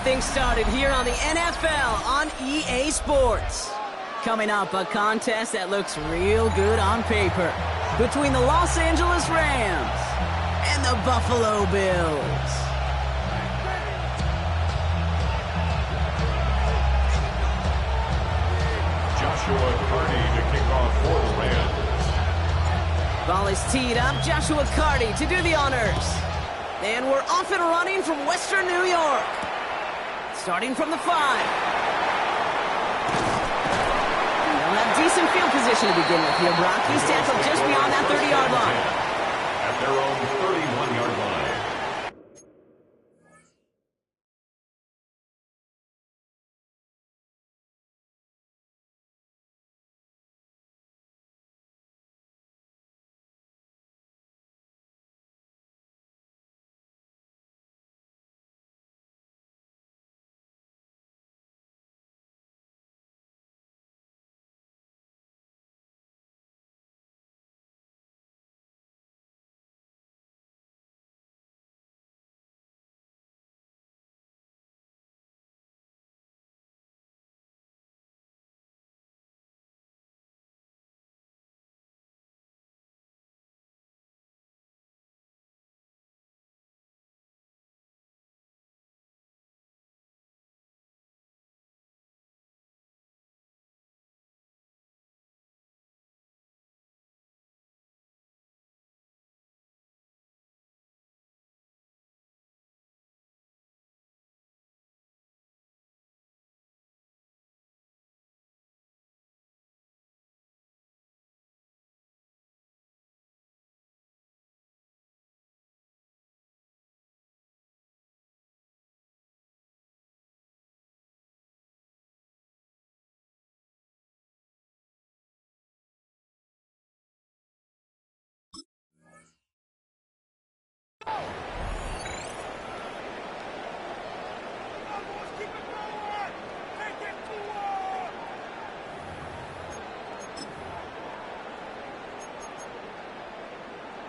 things started here on the NFL on EA Sports. Coming up, a contest that looks real good on paper between the Los Angeles Rams and the Buffalo Bills. Joshua Carney to kick off for the Rams. Ball is teed up. Joshua Carney to do the honors. And we're off and running from Western New York. Starting from the 5. They'll have decent field position to begin with here, Brock. He's tackled just beyond that 30-yard line. At their own 31-yard line.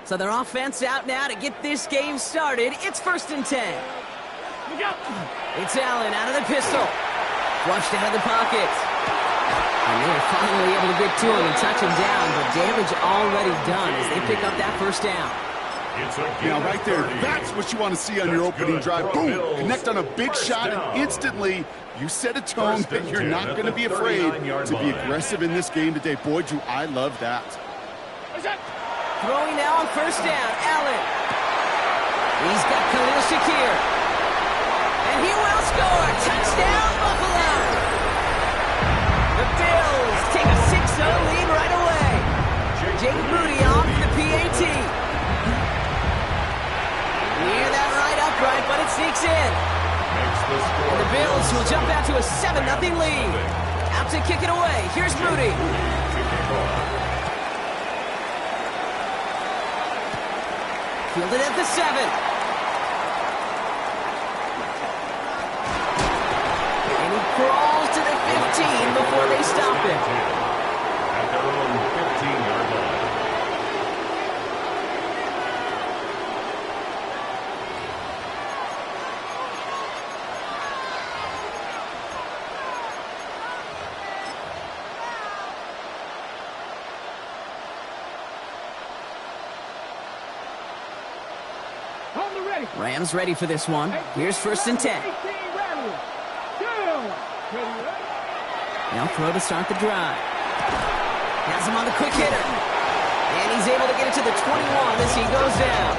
So their offense out now to get this game started. It's 1st and 10. It's Allen out of the pistol. Flushed out of the pocket. And they are finally able to get to him and touch him down, but damage already done as they pick up that 1st down. Now, right there, that's what you want to see on your opening drive. Boom! Connect on a big shot, and instantly you set a tone that you're not going to be afraid to be aggressive in this game today. Boy, do I love that. Throwing now on 1st down, Allen. He's got Khalil Shakir. And he will score. Touchdown, Buffalo. The Bills take a 6-0 lead right away. Jake Moody on for the PAT. Near that right upright, but it sneaks in. And the Bills will jump out to a 7-0 lead. Out to kick it away. Here's Moody. Fielded at the 7. And he crawls to the 15 before they stop him. At their own 15-yard line. Rams ready for this one. Here's 1st and 10. Now throw to start the drive. Has him on the quick hitter. And he's able to get it to the 21 as he goes down.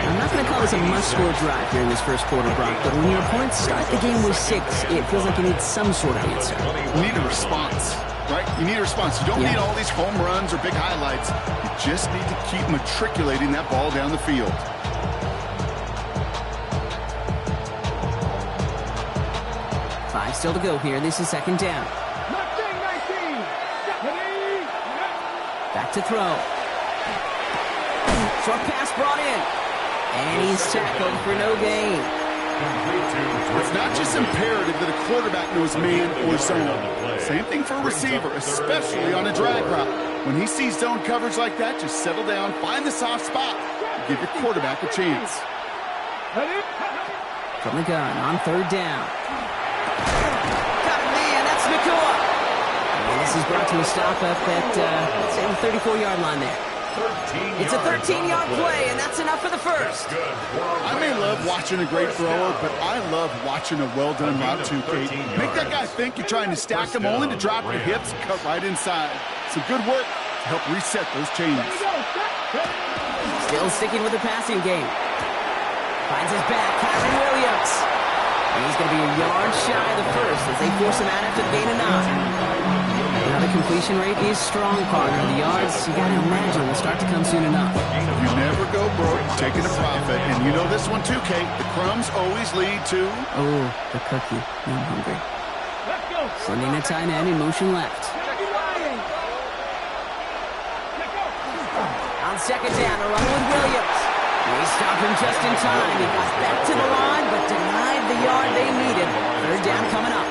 I'm not going to call this a must-score drive here in this 1st quarter, Brock, but when your opponents start the game with 6, it feels like you need some sort of answer. You need a response, right? You need a response. You don't need all these home runs or big highlights. You just need to keep matriculating that ball down the field. 5 still to go here. This is 2nd down. Back to throw. Short pass brought in. And he's tackled for no gain. It's not just imperative that a quarterback knows man or zone. Same thing for a receiver, especially on a drag route. When he sees zone coverage like that, just settle down, find the soft spot, and give your quarterback a chance. From the gun on third down. Got him, man. That's Nakua. And this is brought to a stop up at, let's say, the 34-yard line there. It's a 13-yard play, and that's enough for the first. I may love watching a great thrower, but I love watching a well-done route too, Kate. Make that guy think you're trying to stack him only to drop your hips and cut right inside. Some good work to help reset those chains. Still sticking with the passing game. Finds his back, Kyron Williams. And he's going to be a yard shy of the first as they force him out after the gain of 9. Now the completion rate is strong, partner. The yards, you got to imagine, will start to come soon enough. You never go broke taking a profit. And you know this one too, Kate. The crumbs always lead to... Oh, the cookie. I'm hungry. Sending the tight end in motion left. On second down, a run with Williams. They stop him just in time. He got back to the line, but denied the yard they needed. Third down coming up.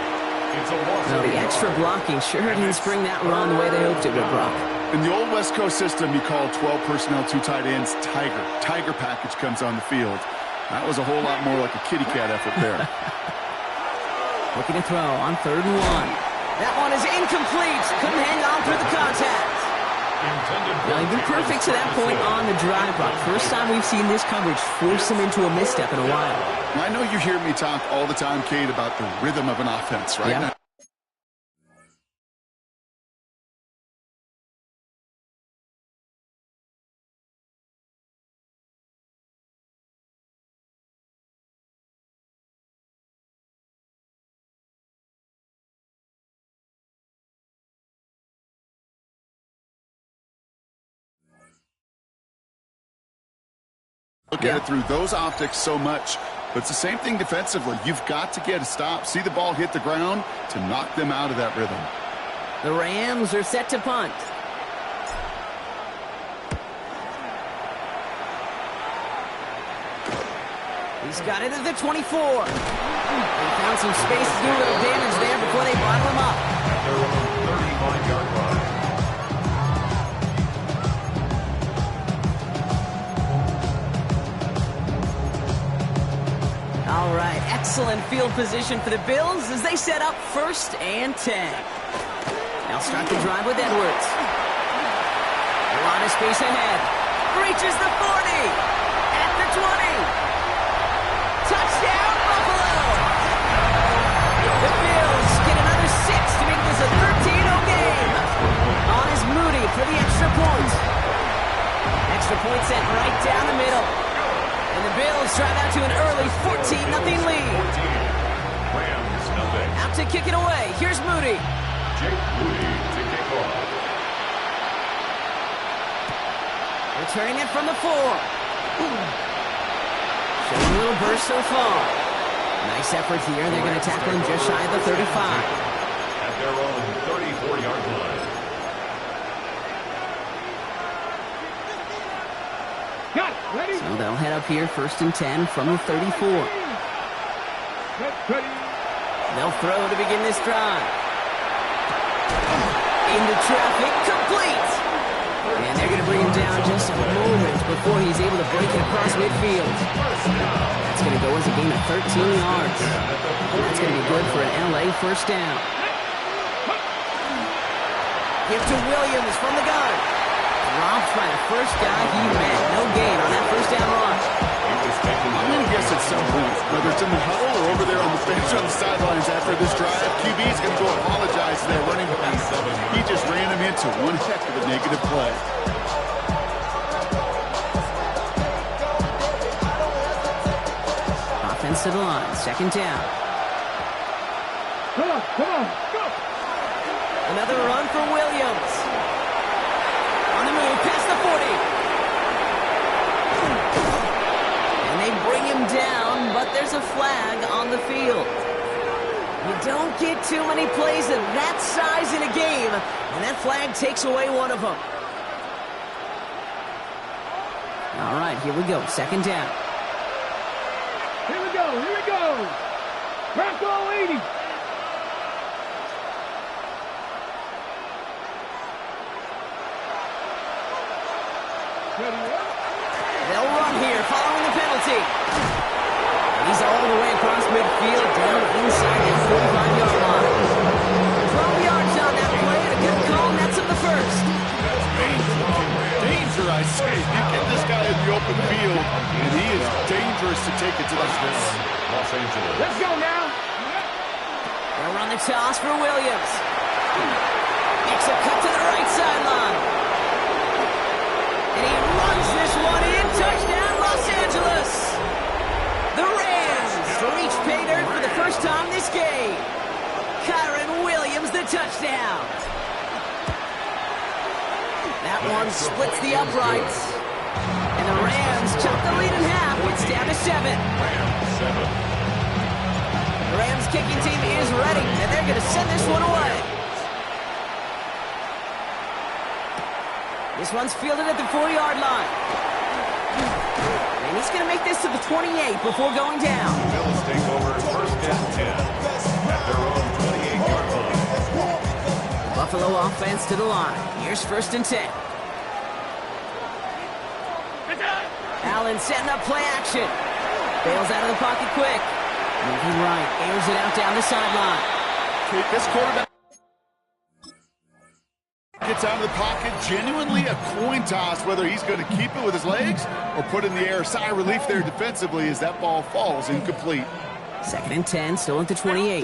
Now, the extra blocking sure didn't spring that run the way they hoped it would, Brock. In the old West Coast system, you call 12 personnel, 2 tight ends, Tiger. Tiger package comes on the field. That was a whole lot more like a kitty cat effort there. Looking to throw on third and 1. That one is incomplete. Couldn't hang on through the contact. Now, he'd been perfect to that point on the drive, Brock. First time we've seen this coverage force him into a misstep in a while. I know you hear me talk all the time, Kate, about the rhythm of an offense, right? Yeah. Look at it through those optics so much, but it's the same thing defensively. You've got to get a stop, see the ball hit the ground to knock them out of that rhythm. The Rams are set to punt. He's got it at the 24. They found some space to do a little damage there before they bottle him up. Their own 35-yard line. All right, excellent field position for the Bills as they set up 1st and 10. Now start the drive with Edwards. A lot of space ahead. Reaches the 40. At the 20. Touchdown, Buffalo! The Bills get another 6 to make this a 13-0 game. On is Moody for the extra point. Extra point sent right down the middle. And the Bills drive out to an early 14-0 lead. Rams, nothing. Out to kick it away. Here's Moody. Jake Moody to kick off. Returning it from the 4. Showing a little burst so far. Nice effort here. They're going to tackle him just shy of the 35. At their own 34-yard line. So they'll head up here 1st and 10 from the 34. They'll throw to begin this drive. Into traffic, complete. And they're going to bring him down just a moment before he's able to break it across midfield. That's going to go as a gain of 13 yards. And that's going to be good for an LA first down. Give to Williams from the gun. Dropped by the first guy he met. No gain on that first down run. I'm going to guess at some point, whether it's in the huddle or over there on the bench on the sidelines after this drive, QB's going to go apologize to that running back. He just ran him into one heck of a negative play. Offense to the line, 2nd down. Come on, go! Another run for Williams. On the move, past the 40. And they bring him down, but there's a flag on the field. You don't get too many plays of that size in a game, and that flag takes away one of them. All right, here we go, 2nd down. Here we go! Bronco 80! They'll run here following the penalty. He's all the way across Los Angeles. Let's go now. They'll run the toss for Williams. Makes a cut to the right sideline. And he runs this one in. Touchdown, Los Angeles. The Rams reach pay dirt for the first time this game. Kyron Williams, the touchdown. That one splits the uprights. And the Rams chop the lead in half. It's down to 7. Rams 7. The Rams kicking team is ready, and they're going to send this one away. This one's fielded at the 4-yard line. And he's going to make this to the 28 before going down. Bills take over first and 10 at their own 28-yard line. Buffalo offense to the line. Here's first and 10. Allen setting up play action. Bails out of the pocket quick. Moving right, airs it out down the sideline. This quarterback gets out of the pocket, genuinely a coin toss whether he's going to keep it with his legs or put it in the air. Sigh of relief there defensively as that ball falls incomplete. Second and 10, still at the 28.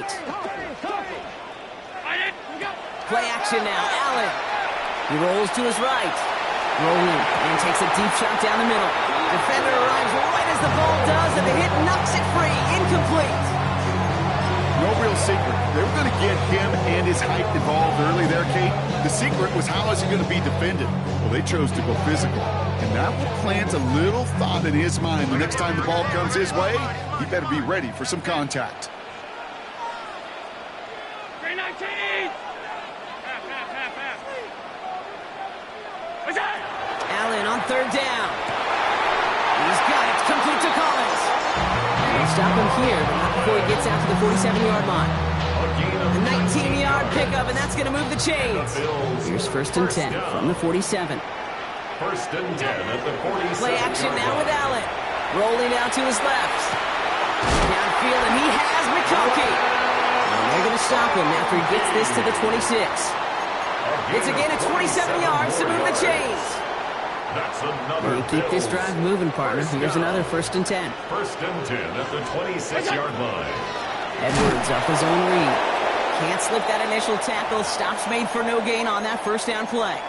Play action now, Allen. He rolls to his right. Rolling, and takes a deep shot down the middle. Defender arrives right as the ball does, and the hit knocks it free. Incomplete. No real secret. They were going to get him and his height involved early there, Kate. The secret was how is he going to be defended? Well, they chose to go physical. And that will plant a little thought in his mind. The next time the ball comes his way, he better be ready for some contact. 319! Allen on third down. He's got it. Complete to Collins. They'll stop him here, but not before he gets out to the 47-yard line. A 19-yard pickup, and that's going to move the chains. Here's first and 10 from the 47. First and 10 at the 47. Play action now with Allen. Rolling out to his left. Downfield, and he has McConkey. And they're going to stop him after he gets this to the 26. It's again at 27 yards to move the chains. That's another. You keep this drive moving, partner. Here's another first and 10. First and 10 at the 26-yard line. Edwards up his own read. Can't slip that initial tackle. Stops made for no gain on that first down play.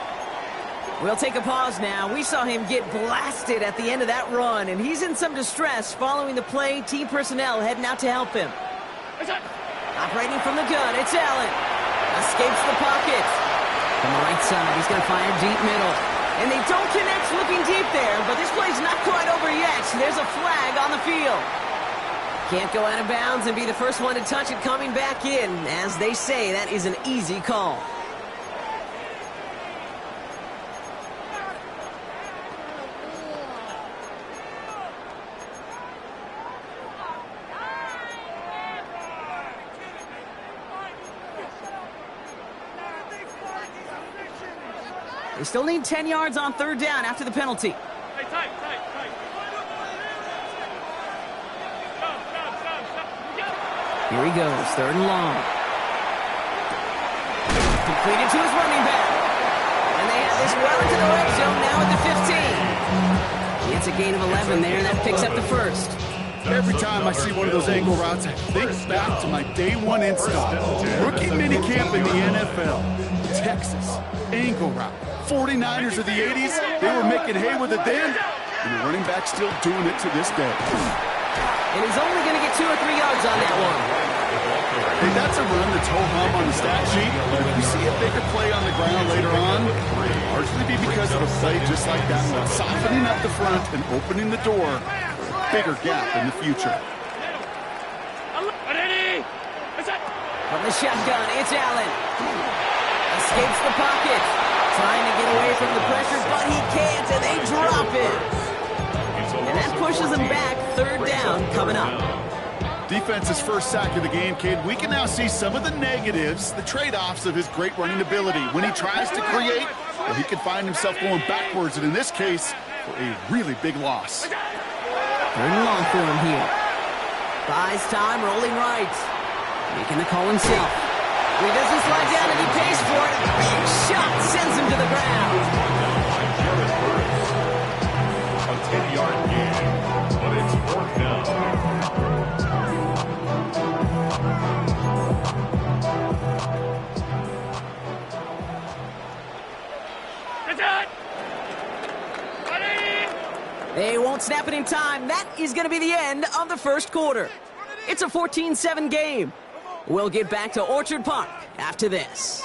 We'll take a pause now. We saw him get blasted at the end of that run, and he's in some distress following the play. Team personnel heading out to help him. Operating from the gun, it's Allen. Escapes the pocket. From the right side, he's going to fire deep middle. And they don't connect looking deep there, but this play's not quite over yet. There's a flag on the field. Can't go out of bounds and be the first one to touch it coming back in. As they say, that is an easy call. They still need 10 yards on third down after the penalty. Hey, tight. Here he goes, third and long. Completed to his running back. And they have this well into the red zone now at the 15. It's a gain of 11 there, and that picks up the first. Every time I see one of those angle routes, I think back to my day one install. Rookie minicamp in the NFL. Texas, angle route. 49ers of the 80s, they were making hay with it then, and the running back's still doing it to this day. And he's only going to get 2 or 3 yards on that one. Hey, that's a run that's ho-hum on the stat sheet, but if you see a bigger play on the ground later on, it'll largely be because of a play just like that one, softening up the front and opening the door for a bigger gap in the future. From the shotgun, it's Allen. Escapes the pocket. Trying to get away from the pressure, but he can't, and they drop it. And that pushes him back. Third down coming up. Defense's first sack of the game, kid. We can now see some of the negatives, the trade-offs of his great running ability. When he tries to create, well, he can find himself going backwards, and in this case, for a really big loss. Third and long for him here. Buys time, rolling right. Making the call himself. He doesn't slide down and he pays for it. Big shot sends him to the ground. A 10-yard gain, but it's fourth down. They won't snap it in time. That is going to be the end of the first quarter. It's a 14-7 game. We'll get back to Orchard Park after this.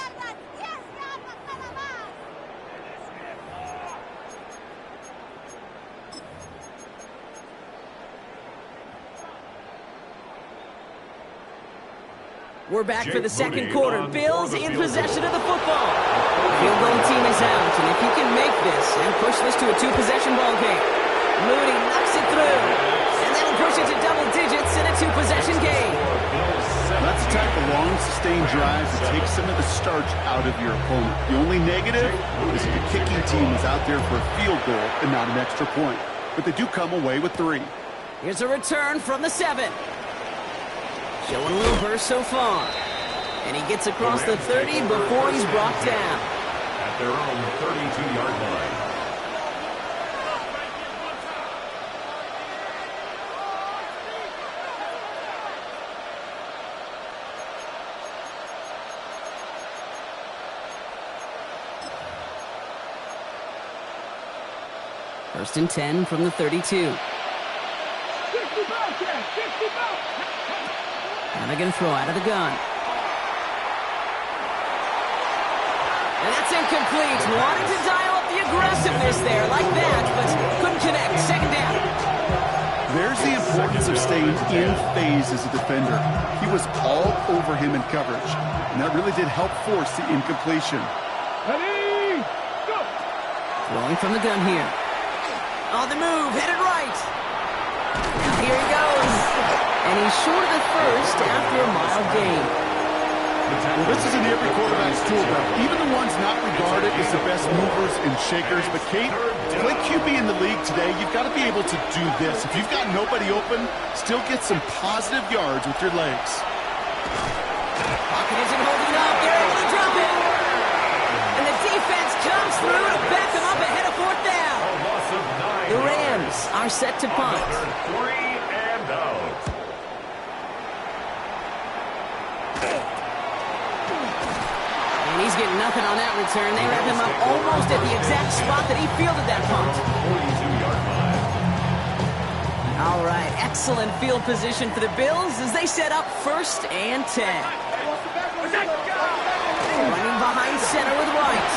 We're back for the second quarter. Bills in possession of the football. Field goal team is out, and if you can make this and push this to a two-possession ball game, Moody knocks it through, and that'll push it to double digits in a two-possession game. That's the type of long, sustained drives that takes some of the starch out of your opponent. The only negative is if the kicking team is out there for a field goal and not an extra point. But they do come away with 3. Here's a return from the 7. Showing a little burst so far. And he gets across the 30 before he's brought down. At their own 32-yard line. First and 10 from the 32. And they're going to throw out of the gun. And that's incomplete. Wanted to dial up the aggressiveness there like that, but couldn't connect. Second down. There's the importance of staying in phase as a defender. He was all over him in coverage, and that really did help force the incompletion. Ready, go! Throwing from the gun here. On the move, headed right. Now here he goes. And he's short of the first after a mile gain. Well, this is in every quarterback's tool belt. Even the ones not regarded as the best movers and shakers. But, Kate, to play QB in the league today, you've got to be able to do this. If you've got nobody open, still get some positive yards with your legs. Pocket isn't holding up. They're able to drop it. And the defense comes through to back them up ahead of fourth down. The Rams are set to punt. 3 and out. And he's getting nothing on that return. They wrap him up almost at the exact spot that he fielded that punt. 42-yard line. All right, excellent field position for the Bills as they set up first and 10. Running behind center with White.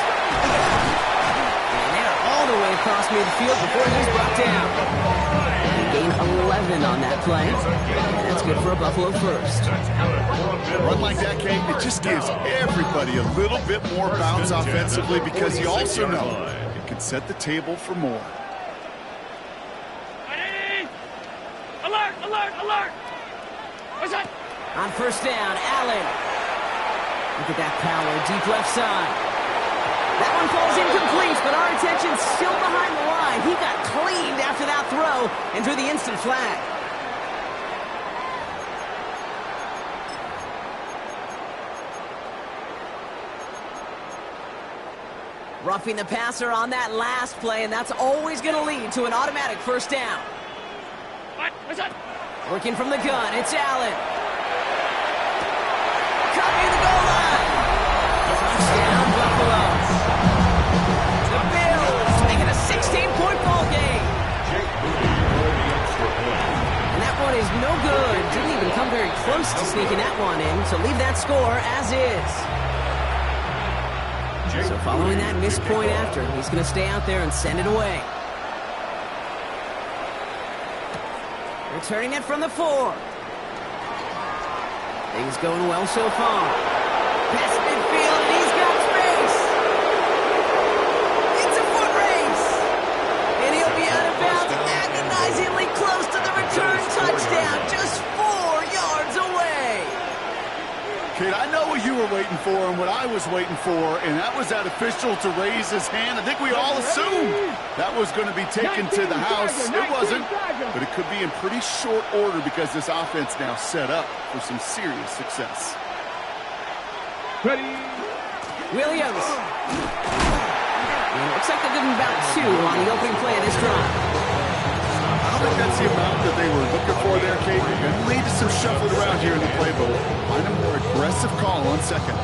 And they're all the way across midfield before he's brought down. They gain 11 on that play. And that's good for a Buffalo first. Run like that, Kate, it just gives everybody a little bit more bounce offensively because you also know it can set the table for more. Ready! Alert, alert, alert! What's that? On first down, Allen. Look at that power, deep left side. That one falls incomplete, but our attention's still behind the line. He got cleaned after that throw and drew the instant flag. Roughing the passer on that last play, and that's always going to lead to an automatic first down. What? What's that? Working from the gun, it's Allen. Cutting the goal line. Touchdown, Buffalo. The Bills make it a 16-point ball game. And that one is no good. Didn't even come very close to sneaking that one in, so leave that score as is. So following that missed point after, he's going to stay out there and send it away. Returning it from the 4. Things going well so far. Pass midfield, and he's got space. It's a foot race. And he'll be out of bounds, agonizingly close to the return touchdown, just 4 yards away. Kate, I know what you were waiting for and what I was waiting for, and that was that official to raise his hand. I think we all assumed that was going to be taken to the house. It wasn't, but it could be in pretty short order because this offense now set up for some serious success. Ready? Williams. And it looks like they're giving about 2 on the opening play of this drive. I don't think that's the amount that they were looking for there, Kate. They're going to lead to some shuffling around here in the playbook. Find a more aggressive call on second.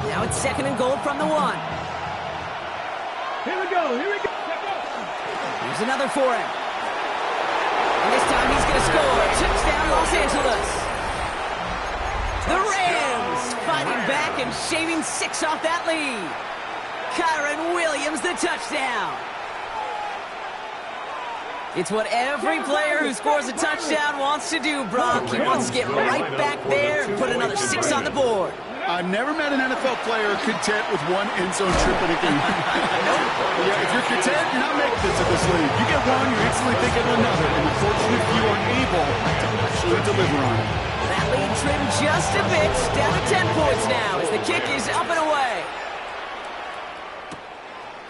Now it's second and goal from the 1. Here we go, here we go. Here's another for him. going to score. Touchdown, Los Angeles. The Rams fighting back and shaving 6 off that lead. Kyron Williams, the touchdown. It's what every player who scores a touchdown wants to do, Brock. He wants to get right back there and put another 6 on the board. I've never met an NFL player content with one end zone trip in a game. Yeah, if you're content, you're not making it to this league. You get one, you're instantly thinking of another, and the fortunate few are able to actually deliver on it. That lead trimmed just a bit, down to 10 points now as the kick is up and away.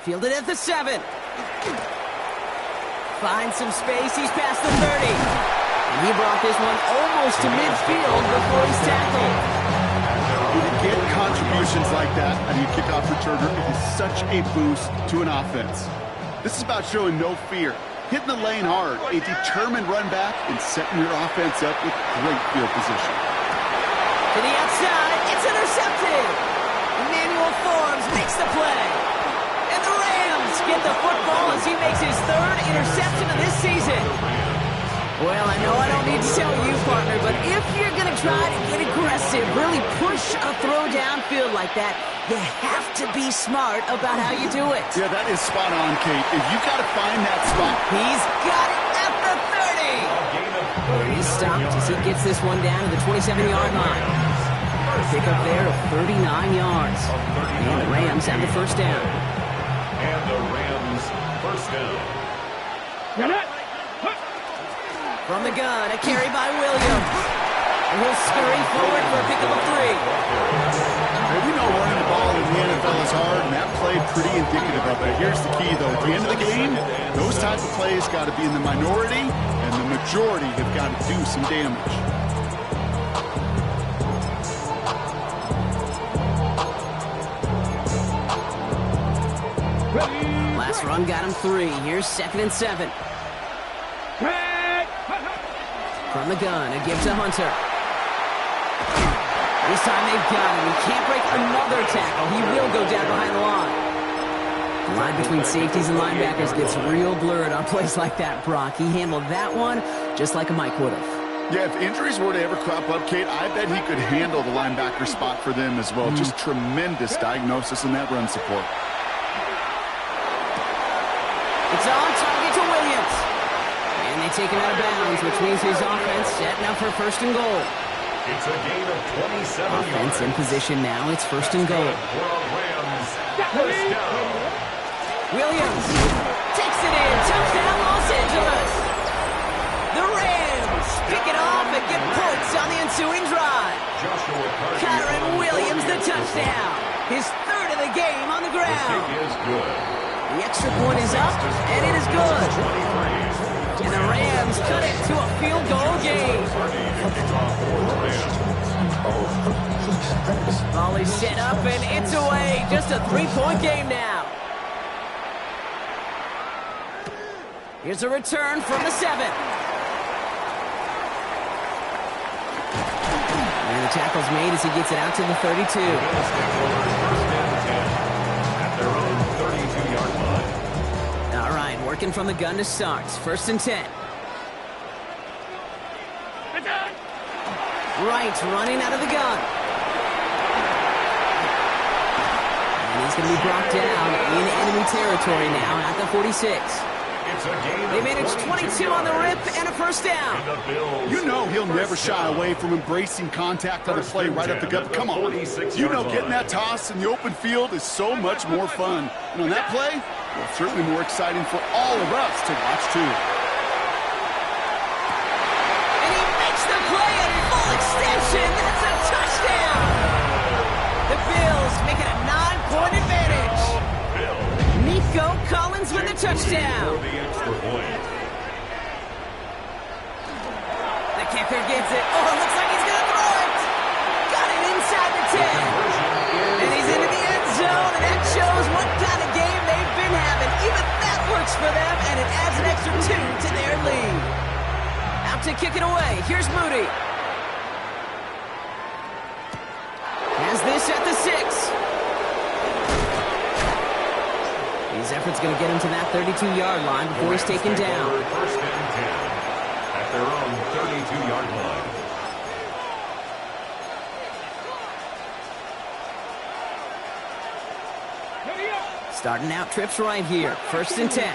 Fielded at the 7. Finds some space, he's past the 30. And he brought this one almost to midfield before he's tackled. When you get contributions like that out of your kickoff returner, it is such a boost to an offense. This is about showing no fear, hitting the lane hard, a determined run back, and setting your offense up with great field position. To the outside, it's intercepted. Emmanuel Forbes makes the play. And the Rams get the football as he makes his 3rd interception of this season. Well, I know I don't need to tell you, partner, but if you're going to try to get aggressive, really push a throw downfield like that, you have to be smart about how you do it. Yeah, that is spot on, Kate. If you've got to find that spot. He's got it at the 30. He's stopped as he gets this one down to the 27-yard line. Pick up there of 39 yards. And the Rams have the first down. And the Rams first down. From the gun, a carry by Williams. And he'll scurry forward for a pickup of 3. Well, we know running the ball in the NFL is hard, and that play pretty indicative of it. Here's the key, though. At the end of the game, those types of plays got to be in the minority, and the majority have got to do some damage. Last run got him 3. Here's 2nd and 7. From the gun, a give to Hunter. This time they've got him. He can't break another tackle. He will go down behind the line. The line between safeties and linebackers gets real blurred on plays like that, Brock. He handled that one just like a Mike would have. Yeah, if injuries were to ever crop up, Kate, I bet he could handle the linebacker spot for them as well. Just tremendous diagnosis in that run support. It's on target to Williams. And they take him out of bounds, which means his offense setting up for 1st and goal. It's a gain of 27 Offense yards. in position now. It's 1st and goal. Rams first down. Williams takes it in. Touchdown, Los Angeles. The Rams pick it off and get points on the ensuing drive. Kyron Williams, the touchdown. His 3rd of the game on the ground. Kick is good. The extra point is up, and it is good. And the Rams cut it to a field goal game. Volley set up, and it's away. Just a 3-point game now. Here's a return from the 7. And the tackle's made as he gets it out to the 32. At their own 32-yard line. All right, working from the gun to start. 1st and 10. Right, running out of the gun. And he's going to be brought down in enemy territory now at the 46. They managed 22 on the rip and a 1st down. You know he'll never shy away from embracing contact on the play right up the gut. Come on. You know getting that toss in the open field is so much more fun. And on that play, well, certainly more exciting for all of us to watch, too. And he makes the play at full extension. That's a touchdown. The Bills make it a 9-point advantage. Nico Collins with the touchdown. The kicker gets it. Oh, it looks like he's going to throw it. Got it inside the 10. And he's into the end zone, and that shows what kind of game they've been having. Even that works for them, and it adds an extra 2 to their lead. Out to kick it away. Here's Moody. Has this at the 6. His effort's going to get him to that 32-yard line before he's taken down. First and 10. At at their own 32-yard line. Starting out trips right here. 1st and 10.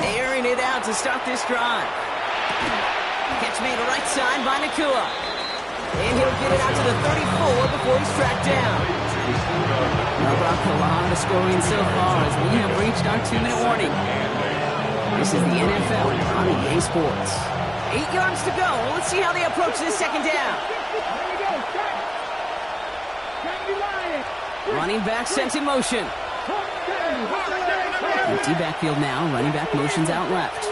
Airing it out to start this drive. Catch made right side by Nakua. And he'll get it out to the 34 before he's tracked down. Now, Brock, a lot of scoring so far as we have reached our 2-minute warning. This is the NFL on EA Sports. 8 yards to go. Let's see how they approach this 2nd down. Running back sent in motion. Empty backfield now. Running back motions out left.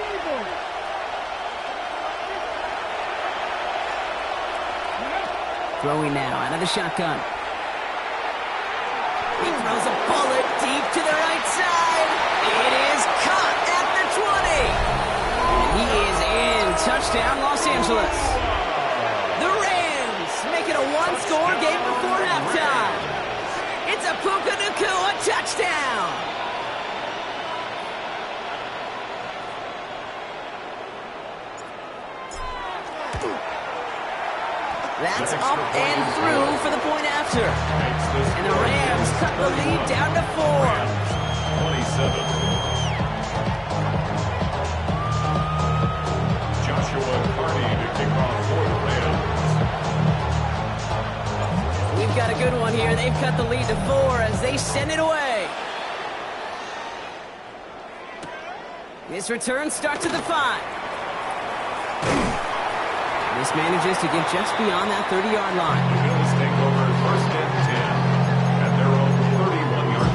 Throwing now out of the shotgun. He throws a bullet deep to the right side. It is caught at the 20. And he is in. Touchdown, Los Angeles. The Rams make it a 1-score game before halftime. It's a Puka Nakua touchdown. That's up and through for the point after. And the Rams cut the lead down to 4. 27. Joshua Carney to kick off for the Rams. We've got a good one here. They've cut the lead to 4 as they send it away. This return starts at the 5. This manages to get just beyond that 30-yard line. The Bills take over 1st and 10 at their own 31-yard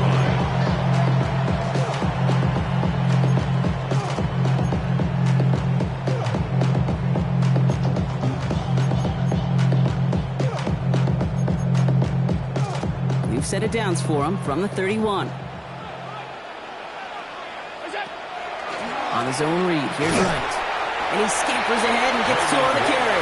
line. We've set it downs for him from the 31. On his own read, here's right. And he scampers ahead and gets 2 on the carry.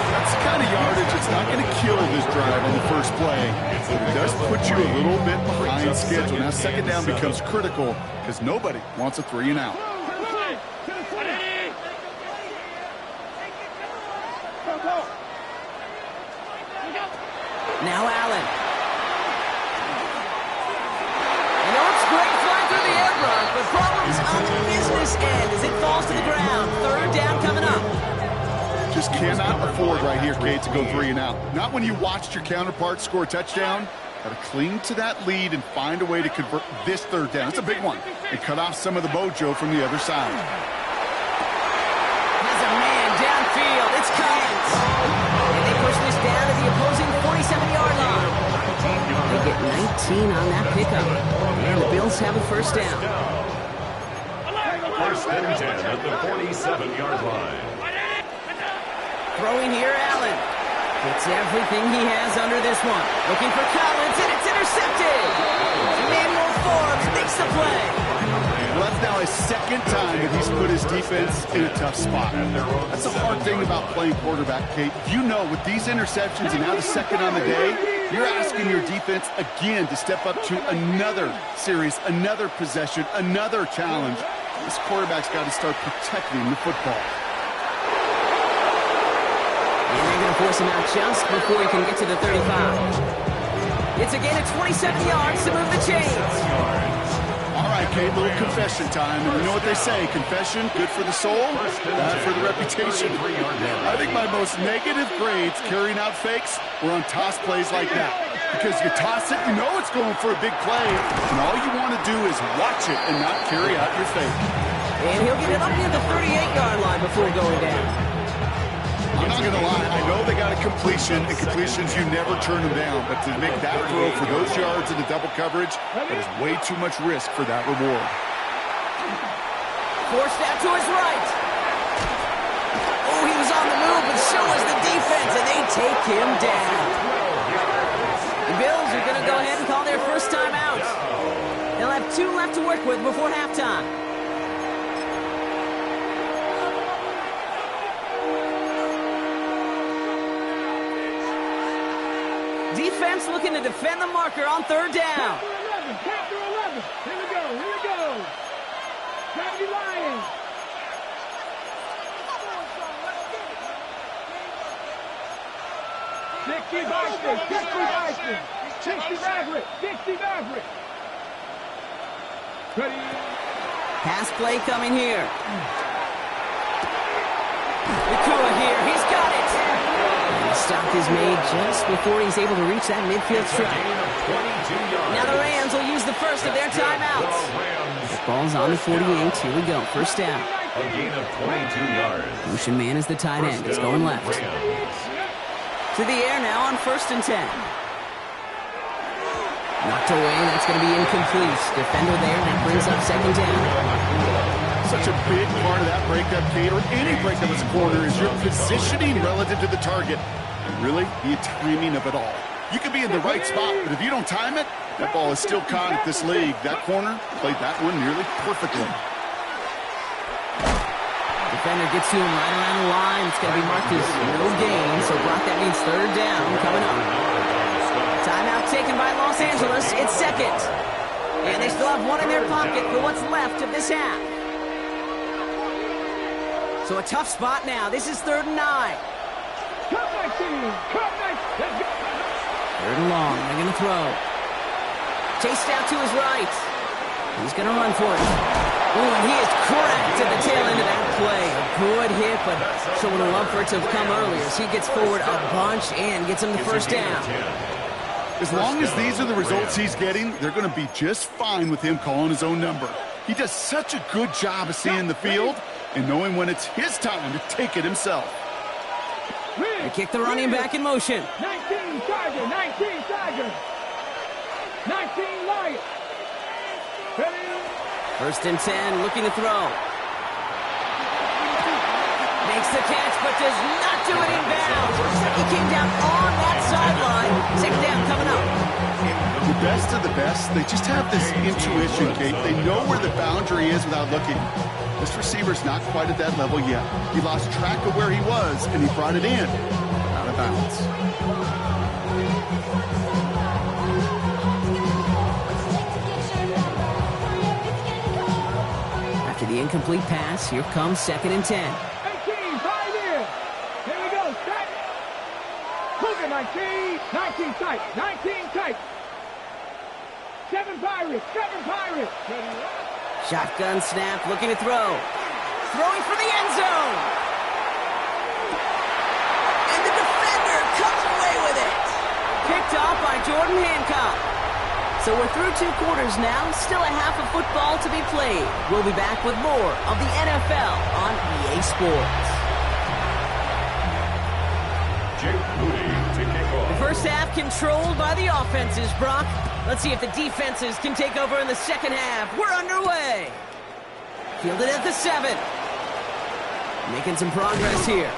That's the kind of yardage it's not going to kill this drive on the first play. But it does put you a little bit behind schedule. Now 2nd down becomes critical because nobody wants a 3 and out. Now Allen. You know, it's great flying through the air, Brock, but problems on the business end as it falls to the ground. 3rd down coming up. Just cannot afford right here, Kate, to go 3 and out. Not when you watched your counterpart score a touchdown. Got to cling to that lead and find a way to convert this 3rd down. It's a big one. And cut off some of the mojo from the other side. Has a man downfield. It's Collins. And they push this down to the opposing 47-yard line. They get 19 on that pickup. And the Bills have a 1st down. 1st and 10 at the 47-yard line. Throwing here, Allen. Gets everything he has under this one. Looking for Collins, and it's intercepted. Emmanuel Forbes makes the play. Well, that's now his 2nd time that he's put his defense in a tough spot. That's the hard thing about playing quarterback, Kate. You know, with these interceptions and now the 2nd on the day, you're asking your defense again to step up to another series, another possession, another challenge. This quarterback's got to start protecting the football. And they're going to force him out just before he can get to the 35. It's a gain of 27 yards to move the chains. All right, Kate, little confession time. And you know what they say, confession, good for the soul, bad for the reputation. I think my most negative grades carrying out fakes were on toss plays like that. Because you toss it, you know it's going for a big play, and all you want to do is watch it and not carry out your fake. And he'll get it up near the 38-yard line before going down. I'm not going to lie, I know they got a completion, and completions, you never turn them down. But to make that throw for those yards in the double coverage, that is way too much risk for that reward. Forced out to his right. Oh, he was on the move, but so was the defense, and they take him down. The Bills are going to go ahead and call their 1st time out. They'll have 2 left to work with before halftime. He's looking to defend the marker on third down. Chapter 11. Here we go. Gravity Lions. 60 Vikings, 60 Maverick. Ready. Pass play coming here. Nakua here. He's got it. And the stop is made just before he's able to reach that midfield strike. Now the Rams will use the first of their timeouts. The ball's on the 48. Here we go. First down. A gain of 22 yards. Motion man is the tight end. He's going left. To the air now on 1st and 10. Knocked away. That's going to be incomplete. Defender there. That brings up 2nd down. Such a big part of that breakup, Kate, or any breakup as a corner, is your positioning relative to the target. And really, the timing of it all. You can be in the right spot, but if you don't time it, that ball is still caught at this league. That corner played that one nearly perfectly. Defender gets to him right around the line. It's going to be marked as no gain. So, Brock, that means 3rd down coming up. Timeout taken by Los Angeles. It's 2nd. And they still have one in their pocket for what's left of this half. So a tough spot now. This is 3rd and 9. Cut 19. Let's go. 3rd and long. They're going to throw. Chased out to his right. He's going to run for it. Ooh, and he is cracked at the tail end of that play. A good hit, but sure would have loved for it to have come earlier. So he gets forward a bunch and gets him the 1st down. As long as these are the results he's getting, they're going to be just fine with him calling his own number. He does such a good job of seeing the field and knowing when it's his time to take it himself. They kick the running back in motion. 19 Tiger. 19 Lion. Ready. 1st and 10, looking to throw. Makes the catch, but does not do it in bounds. Looks like he came down on that sideline. 2nd down coming up. The best of the best, they just have this intuition, Kate. They know where the boundary is without looking. This receiver's not quite at that level yet. He lost track of where he was, and he brought it in. Out of bounds. After the incomplete pass, here comes 2nd and 10. 18, 5 in. Here we go, set. Look at 19 tight. 19 tight. 7 Pirates. Shotgun snap, looking to throw. Throwing for the end zone. And the defender comes away with it. Picked off by Jordan Hancock. So we're through 2 quarters now. Still a half of football to be played. We'll be back with more of the NFL on EA Sports. Jake Moody to kick off. The first half controlled by the offenses, Brock. Let's see if the defenses can take over in the second half. We're underway. Fielded at the 7. Making some progress here.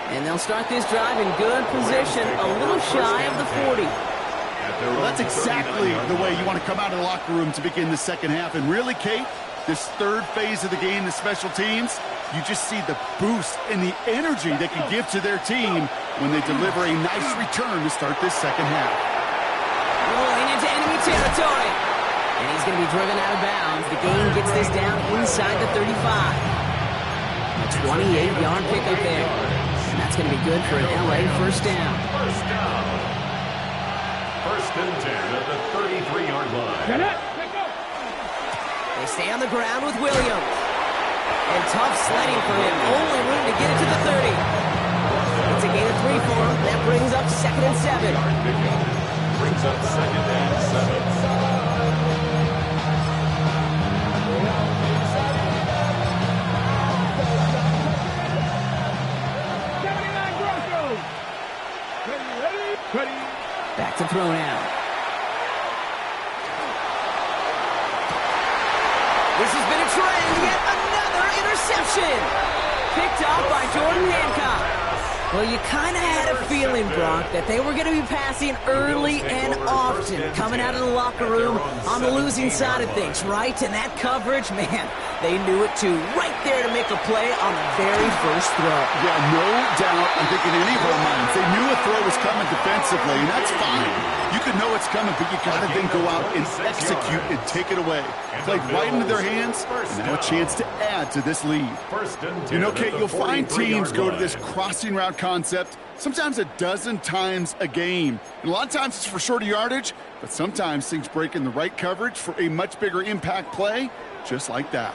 And they'll start this drive in good position, a little shy of the 40. Well, that's exactly the way you want to come out of the locker room to begin the second half. And really, Kate, this 3rd phase of the game, the special teams, you just see the boost and the energy they can give to their team when they deliver a nice return to start this second half. Rolling into enemy territory. And he's going to be driven out of bounds. The gain gets this down inside the 35. A 28-yard pickup there. And that's going to be good for an LA first down. First down. 1st and 10 at the 33-yard line. They stay on the ground with Williams. And tough sledding for him. Only room to get it to the 30. It's a gain of 3 for him. That brings up 2nd and 7. Brings up 2nd and 7. Back to throw now. This has been a trend. Yet another interception. Picked off by Jordan Hancock. Well, you kind of had a feeling, Brock, that they were going to be passing early and often, coming out of the locker room on the losing side of things, right? And that coverage, man, they knew it too. Right there to make a play on the very first throw. Yeah, no doubt. I think in any of our minds, they knew a throw was coming defensively, and that's fine. You could know it's coming, but you got to then go out and execute and take it away. Played right into their hands, and now a chance to add to this lead. You know, Kate, you'll find teams go to this crossing route concept sometimes a dozen times a game. And a lot of times it's for shorter yardage, but sometimes things break in the right coverage for a much bigger impact play, just like that.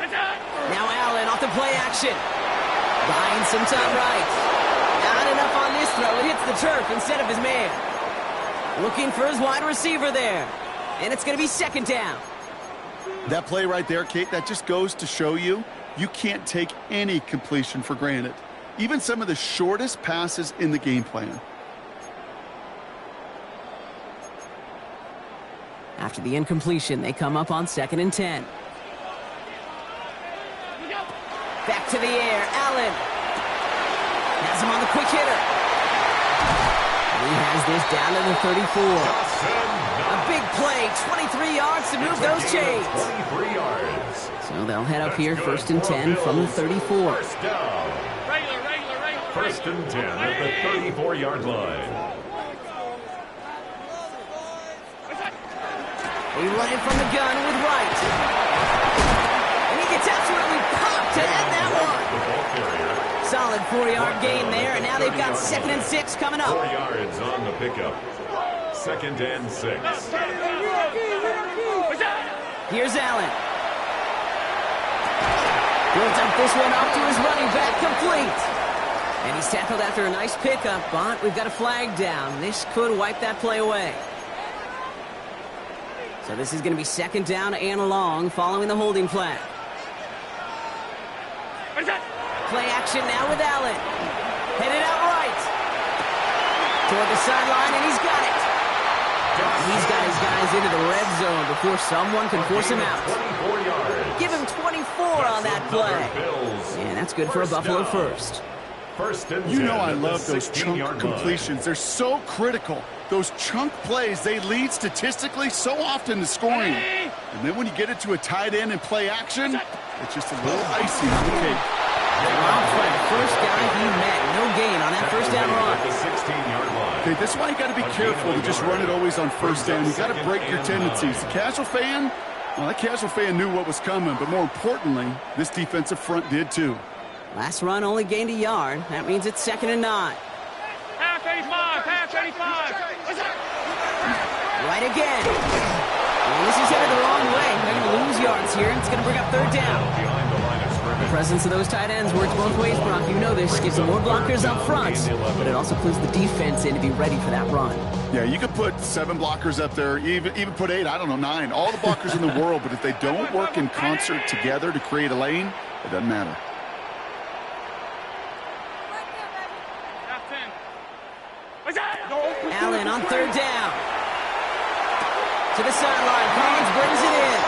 Now Allen off the play action. Buying some time right. Not enough on this throw. It hits the turf instead of his man. Looking for his wide receiver there. And it's going to be second down. That play right there, Kate, that just goes to show you can't take any completion for granted. Even some of the shortest passes in the game plan. After the incompletion, they come up on 2nd and 10. Back to the air, Allen. Has him on the quick hitter. He has this down to the 34. A big play, 23 yards to move those chains. 23 yards. So they'll head up here 1st and 10 from the 34. First down. First and 10 at the 34-yard line. They run it from the gun with Wright. And he gets absolutely popped to end that one. Solid 4-yard gain there, and now they've got 2nd and 6 coming up. 4 yards on the pickup. 2nd and 6. Here's Allen. Builds up this one off to his running back, complete. And he's tackled after a nice pickup, but we've got a flag down. This could wipe that play away. So this is going to be 2nd down and long following the holding flag. Play action now with Allen. Headed out right. Toward the sideline, and he's got it. He's got his guys into the red zone before someone can force him out. 24 yards. Give him 24 on that play. And that's good for a Buffalo first. You know I love those chunk completions. They're so critical. Those chunk plays, they lead statistically so often to scoring. And then when you get it to a tight end and play action, it's just a little icing on the cake. First guy he met. No gain on that first down run. The 16-yard line. Okay, this is why you got to be careful to just run it always on first down. You got to break your tendencies. The casual fan, well, that casual fan knew what was coming, but more importantly, this defensive front did too. Last run only gained a yard. That means it's 2nd and 9. Half 85, half 85. Right again. And this is headed the wrong way. They're going to lose yards here, and it's going to bring up 3rd down. Behind the line of scrimmage. The presence of those tight ends works both ways, Brock. You know this. Gives them more blockers up front, but it also clues the defense in to be ready for that run. Yeah, you could put 7 blockers up there, even put 8, I don't know, 9. All the blockers in the world, but if they don't work in concert together to create a lane, it doesn't matter. Allen on 3rd down. To the sideline. Collins brings it in.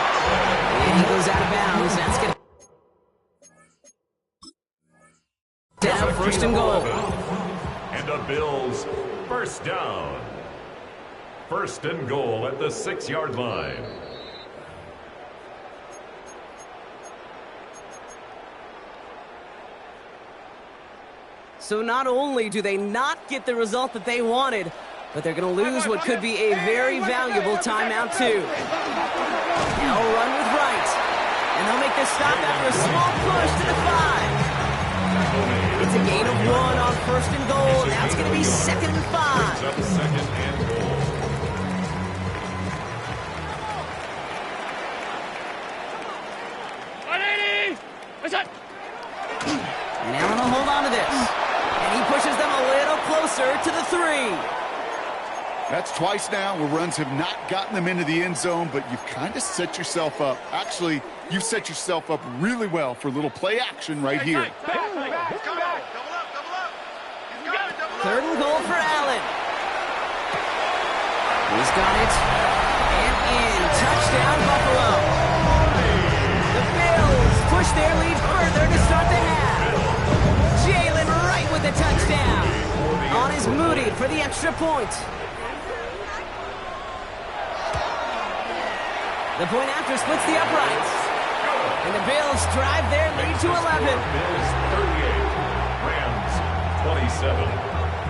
And he goes out of bounds. That's going to down 1st and goal. And the Bills first down. 1st and goal at the 6-yard line. So not only do they not get the result that they wanted, but they're going to lose what could be a very valuable timeout too. Now run with Wright. And they'll make this stop after a small push to the 5. It's a gain of 1 on 1st and goal. Now it's going to be 2nd and 5. Up 2nd and goal. And Allen will hold on to this. And he pushes them a little closer to the 3. That's twice now where runs have not gotten them into the end zone, but you've kind of set yourself up. Actually, you've set yourself up really well for a little play action right here. 3rd and goal for Allen. He's got it. And in. Touchdown, Buffalo. The Bills push their lead further to start the half. the touchdown. On is Moody for the extra point. The point after splits the uprights. And the Bills drive their lead to 11. Bills 38, Rams 27.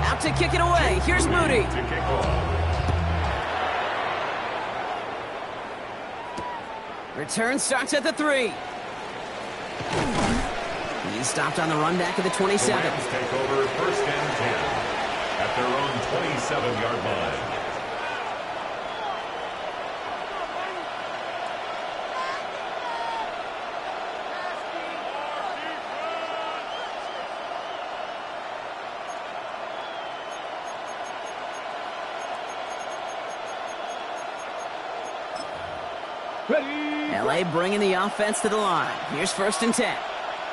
Out to kick it away. Here's Moody. To kick off. Return starts at the 3. He's stopped on the run back at the 27. The Rams take over first and 10 at their own 27-yard line. LA bringing the offense to the line. Here's first and 10.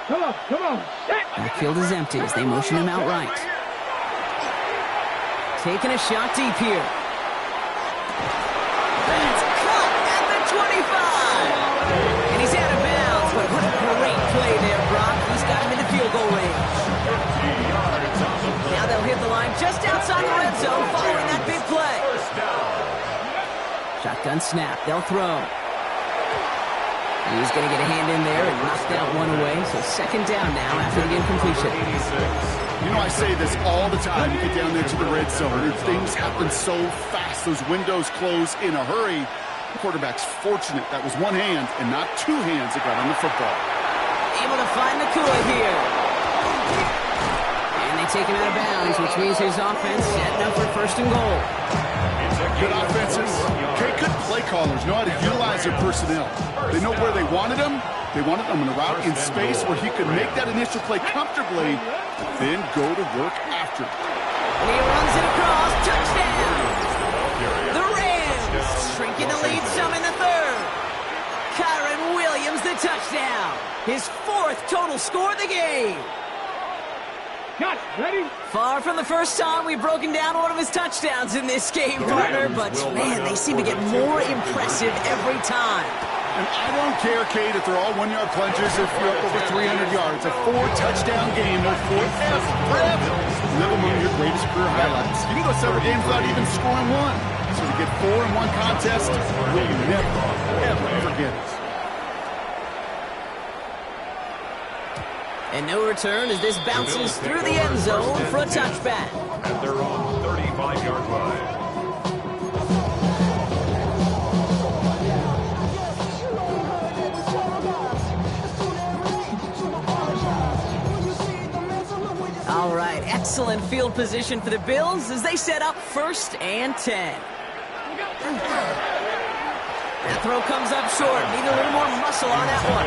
Come on. Backfield is empty as they motion him out right. Taking a shot deep here. That's caught at the 25. And he's out of bounds. But what a great play there, Brock. He's got him in the field goal range. Now they'll hit the line just outside the red zone following that big play. Shotgun snap. They'll throw. He's going to get a hand in there and knock that one away. So second down now after the incompletion. You know, I say this all the time. You get down there to the red zone, and things happen so fast. Those windows close in a hurry. The quarterback's fortunate that was one hand and not two hands that got on the football. Able to find the Kua here. And they take him out of bounds, which means his offense setting up for first and goal. Good offenses. Okay, good play callers know how to utilize their personnel. They know where they wanted him. They wanted him in a route in space where he could make that initial play comfortably, but then go to work after. And he runs it across. Touchdown! The Rams shrinking the lead some in the third. Kyron Williams the touchdown. His fourth total score of the game. Got it. Ready? Far from the first time we've broken down one of his touchdowns in this game, partner, but man, they seem to get more impressive every time. And I don't care, Kate, if they're all one-yard plungers, if you're up over 300 yards. A four-touchdown game will forever live among your greatest career highlights. You can go several games without even scoring one. So to get four in one contest, you'll never, ever forget it. And no return as this bounces through the end zone for a touchback. At their own 35-yard line. All right, excellent field position for the Bills as they set up first and 10. That throw comes up short. Need a little more muscle on that one.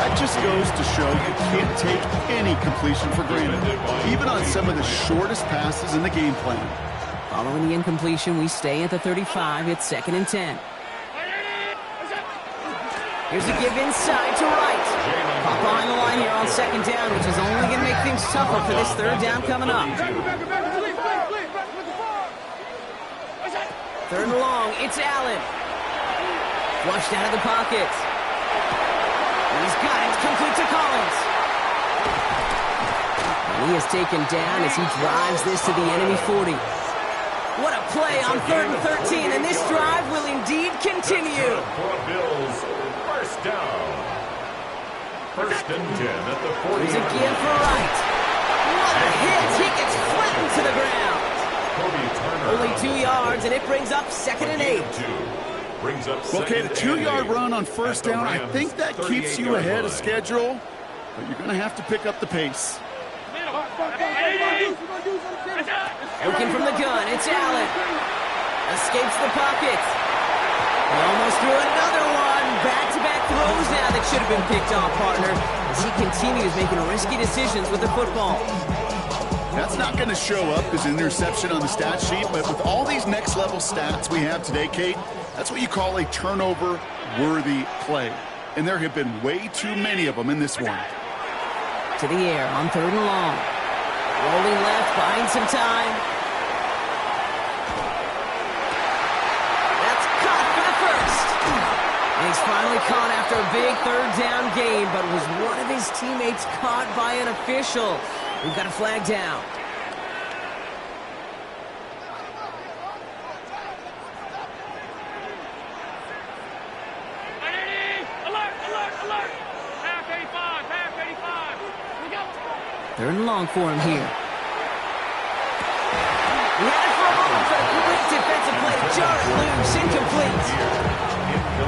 That just goes to show you can't take any completion for granted, even on some of the shortest passes in the game plan. Following the incompletion, we stay at the 35. It's second and 10. Here's a give inside to right. Pop behind the line here on second down, which is only going to make things tougher for this third down coming up. Third and long, it's Allen. Flushed out of the pocket. He's got it, complete to Collins. And he is taken down as he drives this to the enemy 40. What a play on third and 13, and this drive will indeed continue. For Bills, first down. First and 10 at the 40. Here's a give for right. What a hit! He gets flattened to the ground. Only 2 yards, and it brings up second and 8. Well, okay, the 2-yard run on first down, I think that keeps you ahead of schedule, but you're going to have to pick up the pace. Looking from the gun, it's Allen. Escapes the pocket. He almost threw another one. Back-to-back throws now that should have been picked off, partner, as he continues making risky decisions with the football. That's not going to show up as an interception on the stat sheet, but with all these next-level stats we have today, Kate, that's what you call a turnover-worthy play. And there have been way too many of them in this one. To the air on third and long. Rolling left, buying some time. That's caught for the first. And he's finally caught after a big third down game, but was one of his teammates caught by an official? We've got a flag down. Third and long for him here. He had it for a moment, but a great defensive play to jar it loose, incomplete.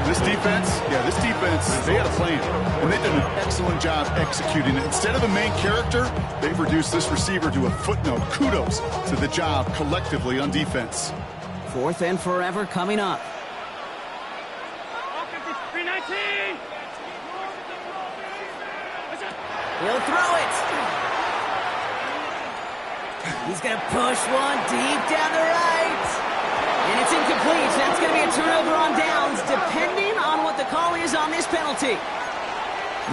This defense, they had a plan, and they've done an excellent job executing it. Instead of a main character, they've reduced this receiver to a footnote. Kudos to the job collectively on defense. Fourth and forever coming up. He'll throw it. He's going to push one deep down the right. And it's incomplete. That's going to be a turnover on downs, depending on what the call is on this penalty.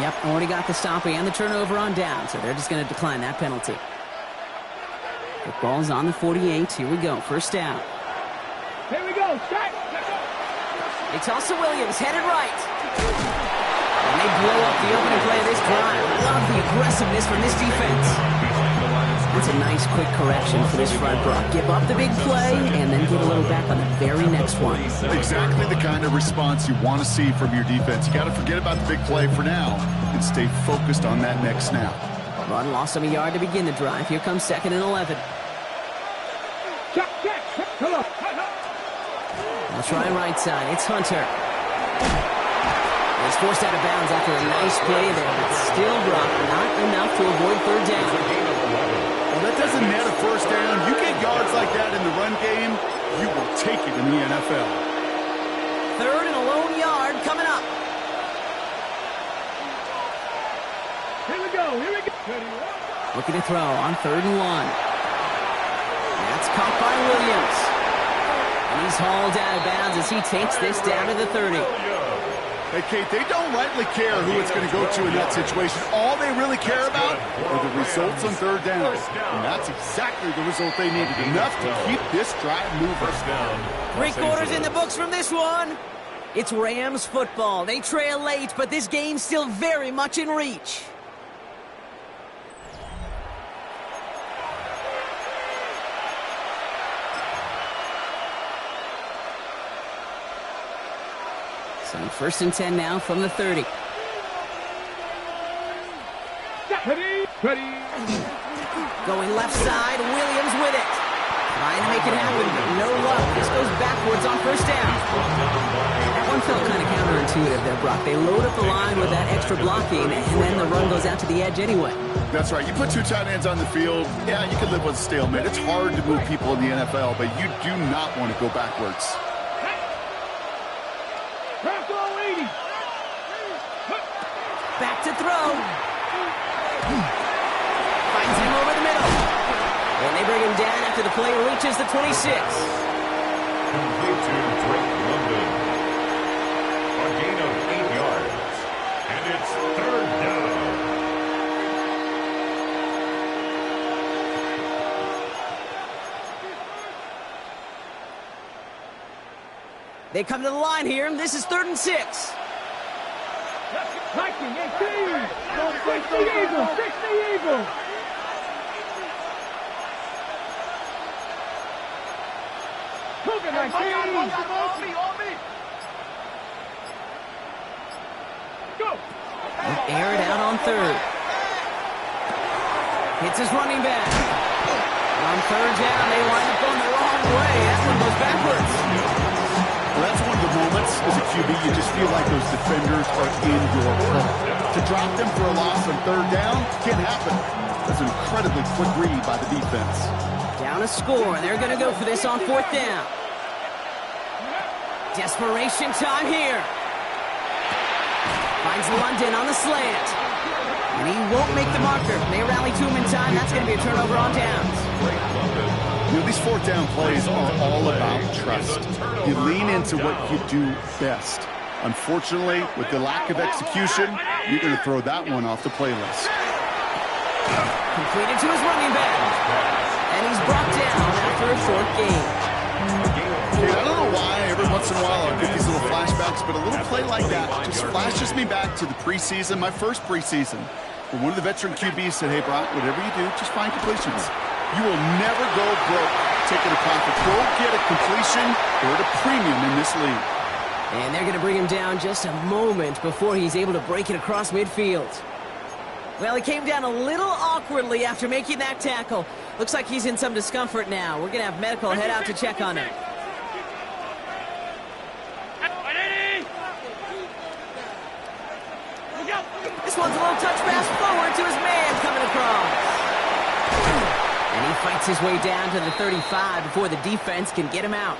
Yep, already got the stop and the turnover on down, so they're just going to decline that penalty. The ball's on the 48. Here we go. First down. Here we go. Strike. They toss to Williams, headed right. And they blow up the opening play of this drive. Love the aggressiveness from this defense. That's a nice quick correction for this front row. Give up the big play and then get a little back on the very next one. Exactly the kind of response you want to see from your defense. You got to forget about the big play for now and stay focused on that next snap. Run lost him a yard to begin the drive. Here comes 2nd and 11. They'll try right side. It's Hunter. He's forced out of bounds after a nice play there, but still Brock not enough to avoid third down. Well, that doesn't net a first down. You get yards like that in the run game, you will take it in the NFL. Third and a lone yard coming up. Here we go. Looking to throw on 3rd and 1. That's caught by Williams. And he's hauled out of bounds as he takes this down to the 30. Hey, Kate, they don't rightly care who it's going to go to in that situation. All they really care about are the results on third down. And that's exactly the result they needed. Enough to keep this drive moving. 3 quarters in the books from this one. It's Rams football. They trail late, but this game's still very much in reach. So 1st and 10 now from the 30. Ready. Going left side, Williams with it. Trying to make it happen, but no luck. This goes backwards on 1st down. That one felt kind of counterintuitive there, Brock. They load up the line with that extra blocking, and then the run goes out to the edge anyway. That's right. You put 2 tight ends on the field, yeah, you can live with a stalemate. It's hard to move people in the NFL, but you do not want to go backwards. Back to throw. Finds him over the middle. And they bring him down after the play reaches the 26. Complete to Drake London. A gain of 8 yards. And it's 3rd down. They come to the line here. This is 3rd and 6. Viking, fix the eagle! Fix the eagle! Cougar 19! Go! Air it out on 3rd. Hits his running back. On 3rd down, they wind up going the wrong way. That one goes backwards. Well, that's one of the moments as a QB you just feel like those defenders are in your hole. To drop them for a loss on 3rd down can't happen. That's an incredibly quick read by the defense. Down a score, and they're going to go for this on 4th down. Desperation time here. Finds London on the slant. And he won't make the marker. They rally to him in time. That's going to be a turnover on downs. You know, these 4th down plays are all about trust. You lean into what you do best. Unfortunately, with the lack of execution, you're going to throw that one off the playlist. Completed to his running back. And he's brought down after a short gain. Hey, I don't know why every once in a while I'll get these little flashbacks, but a little play like that just flashes me back to the preseason, my first preseason. But one of the veteran QBs said, hey, Brock, whatever you do, just find completions. You will never go broke taking a profit. Go get a completion. They're at a premium in this league. And they're going to bring him down just a moment before he's able to break it across midfield. Well, he came down a little awkwardly after making that tackle. Looks like he's in some discomfort now. We're going to have medical head out to check on him. This one's a little touch pass forward to his man coming across. And he fights his way down to the 35 before the defense can get him out.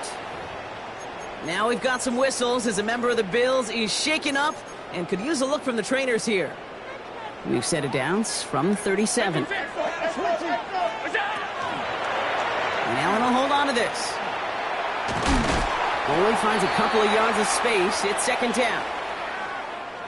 Now we've got some whistles as a member of the Bills is shaken up and could use a look from the trainers here. We've set it down from 37. And Allen will hold on to this. Only finds a couple of yards of space. It's second down.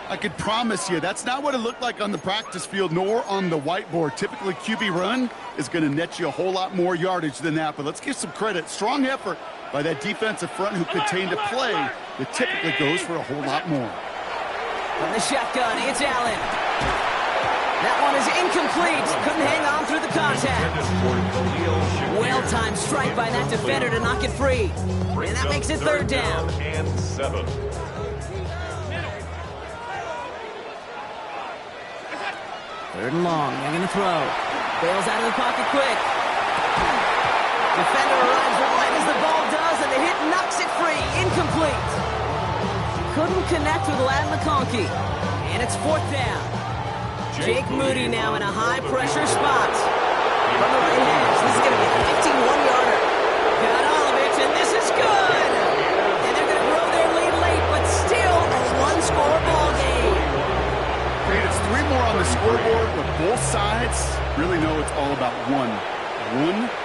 I could promise you that's not what it looked like on the practice field nor on the whiteboard. Typically, QB run is going to net you a whole lot more yardage than that. But let's give some credit. Strong effort by that defensive front who contained a play that typically goes for a whole lot more. From the shotgun, it's Allen. That one is incomplete. Couldn't hang on through the contact. Well-timed strike by that defender to knock it free. And that makes it third down. And 7. Third and long. They're going to throw. Bails out of the pocket quick. Defender arrives right as the ball does, and the hit knocks it free. Incomplete. Couldn't connect with Ladd McConkey. And it's fourth down. Jake Moody now in a high-pressure spot. From the right hash, this is going to be a 51-yarder. Got Olovich, and this is good. And they're going to grow their lead late, but still a one-score ball game. Great, it's 3 more on the scoreboard, but both sides really know it's all about one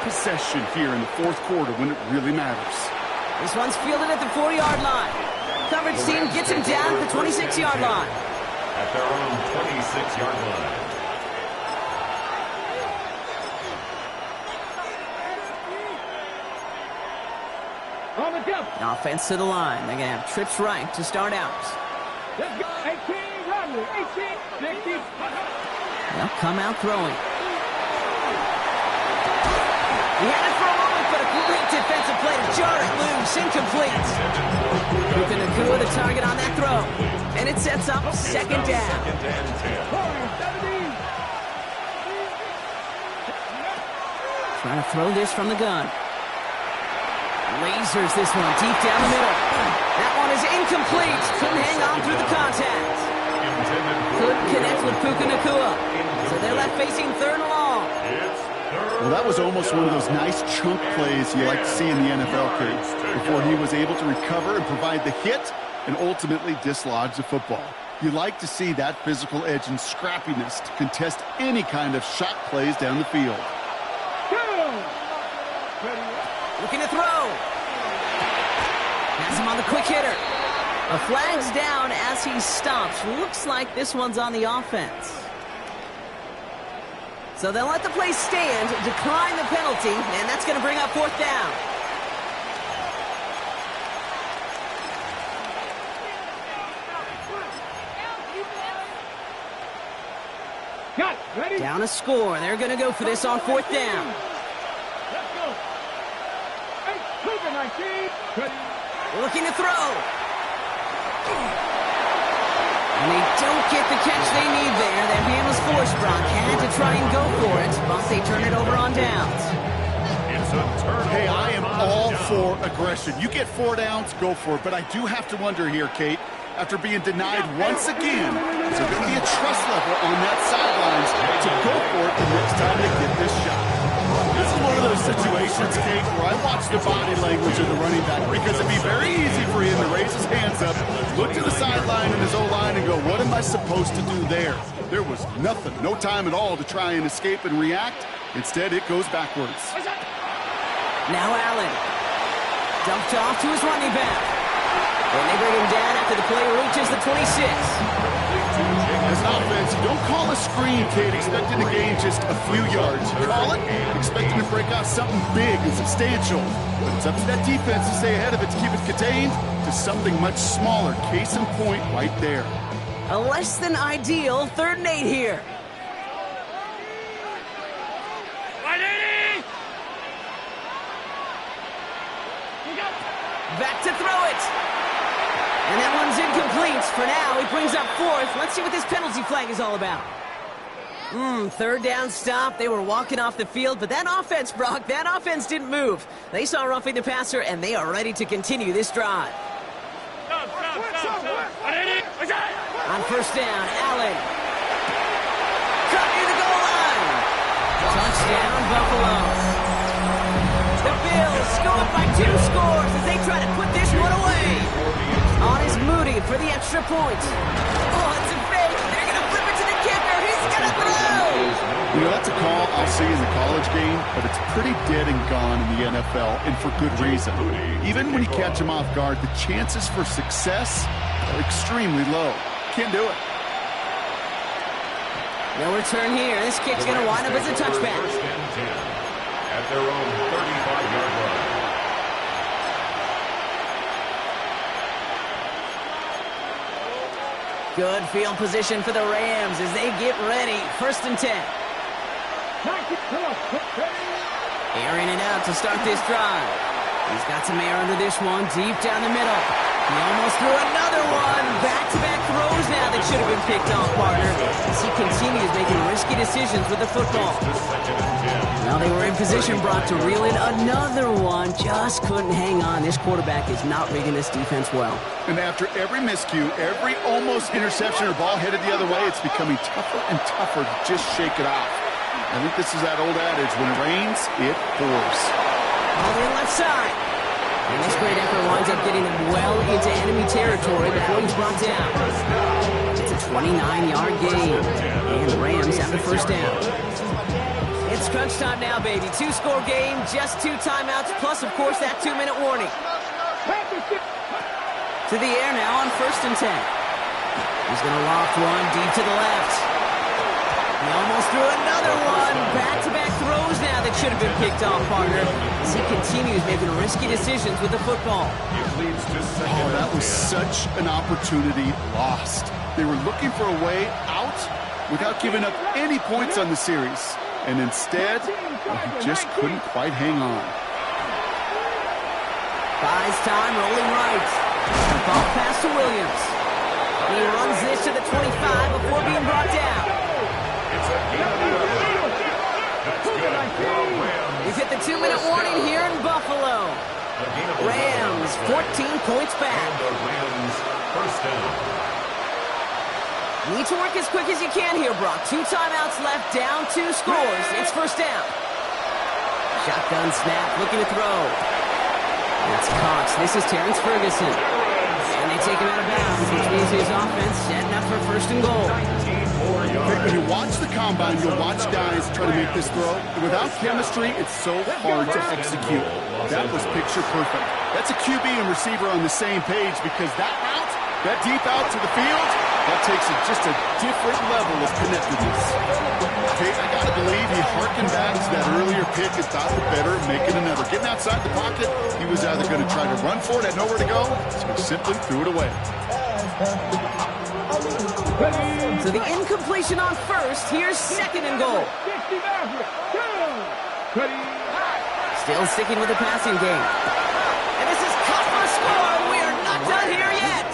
possession here in the fourth quarter when it really matters. This one's fielded at the 4-yard line. Coverage team gets him down at the 26-yard line. At their own 26-yard line. On the jump. Offense to the line. They're going to have trips right to start out. Let's go. 18, Rodney. 18, 60. They'll come out throwing. He had it for a moment, but a great defensive play to jar it loose. Incomplete. Puka Nacua the target on that throw. And it sets up second down. Trying to throw this from the gun. Lasers this one deep down the middle. That one is incomplete. Couldn't hang on through the contact. Couldn't connect with Puka Nacua. So they're left facing third and long. Well, that was almost one of those nice chunk plays you like to see in the NFL, Kate, before he was able to recover and provide the hit and ultimately dislodge the football. You like to see that physical edge and scrappiness to contest any kind of shot plays down the field. Looking to throw. Has him on the quick hitter. A flag's down as he stops. Looks like this one's on the offense. So they'll let the play stand, decline the penalty, and that's going to bring up fourth down. Got it. Ready? Down a score. They're going to go for this on fourth down. Let's go. Hey, Cougar 19. Ready. Looking to throw. And they don't get the catch they need there. Their hand was forced. Brock had to try and go for it, but they turn it over on downs. It's a turnover. Hey, I am all for aggression. You get 4 downs, go for it. But I do have to wonder here, Kate, after being denied once again, is there going to be a trust level on that sidelines to go for it the next time they get this shot? This is one of those situations, Kate, where I watch the body language of the running back because it'd be very easy for him to raise his hands up, look to the sideline and his O-line and go, what am I supposed to do there? There was nothing, no time at all to try and escape and react. Instead, it goes backwards. Now Allen. Dumped off to his running back. And they bring him down after the play reaches the 26. As an offense, you don't call a screen, Kate, expecting to gain just a few yards. You call it expecting to break off something big and substantial. But it's up to that defense to stay ahead of it, to keep it contained to something much smaller. Case in point right there. A less than ideal 3rd and 8 here. Back to throw it. And that one's incomplete. For now, he brings up fourth. Let's see what this penalty flag is all about. Third down stop. They were walking off the field, but that offense, Brock, that offense didn't move. They saw roughing the passer, and they are ready to continue this drive. On first down, Allen. Cut near the goal line. Touchdown, Buffalo. The Bills go up by 2 scores as they try to put this one away. On is Moody for the extra point. Oh, it's a fake. They're going to flip it to the kicker. He's going to throw. You know, that's a call I'll see in the college game, but it's pretty dead and gone in the NFL, and for good reason. Even when you catch them off guard, the chances for success are extremely low. Can't do it. No return here. This kick's going to wind up as a touchback. First and 10 at their own 35-yard line. Good field position for the Rams as they get ready. First and 10. Airing it out to start this drive. He's got some air under this one, deep down the middle. He almost threw another one. Back-to-back throws now that should have been picked off, partner, as he continues making risky decisions with the football. Now they were in position, Brock, to reel in another one. Just couldn't hang on. This quarterback is not rigging this defense well. And after every miscue, every almost interception or ball headed the other way, it's becoming tougher and tougher to just shake it off. I think this is that old adage, when it rains, it pours. On the left side. And this great effort winds up getting him well into enemy territory before he's brought down. It's a 29-yard gain. And the Rams have the first down. It's crunch time now, baby. 2-score game, just 2 timeouts, plus, of course, that 2-minute warning. To the air now on first and 10. He's going to loft one deep to the left. He almost threw another one. Back-to-back throws now that should have been picked off, partner, as he continues making risky decisions with the football. Oh, that was such an opportunity lost. They were looking for a way out without giving up any points on the series. And instead, he just couldn't quite hang on. Buys time, rolling right. Ball pass to Williams. He runs this to the 25 before being brought down. We've hit the 2-minute warning here in Buffalo. Rams 14 points back. Need to work as quick as you can here, Brock. 2 timeouts left, down 2 scores. It's first down. Shotgun snap, looking to throw. That's Cox. This is Terrence Ferguson. And they take him out of bounds, which means his offense setting up for first and goal. When you watch the combine, you'll watch guys try to make this throw. Without chemistry, it's so hard to execute. That was picture perfect. That's a QB and receiver on the same page, because that route, that deep out to the field, that takes it just a different level of connectedness. Okay, I gotta believe he harkened back to that earlier pick and thought the better of making another. Getting outside the pocket, he was either going to try to run for it, had nowhere to go, so he simply threw it away. So the incompletion on first. Here's second and goal. Still sticking with the passing game. And this is caught for a score, and we are not done here yet.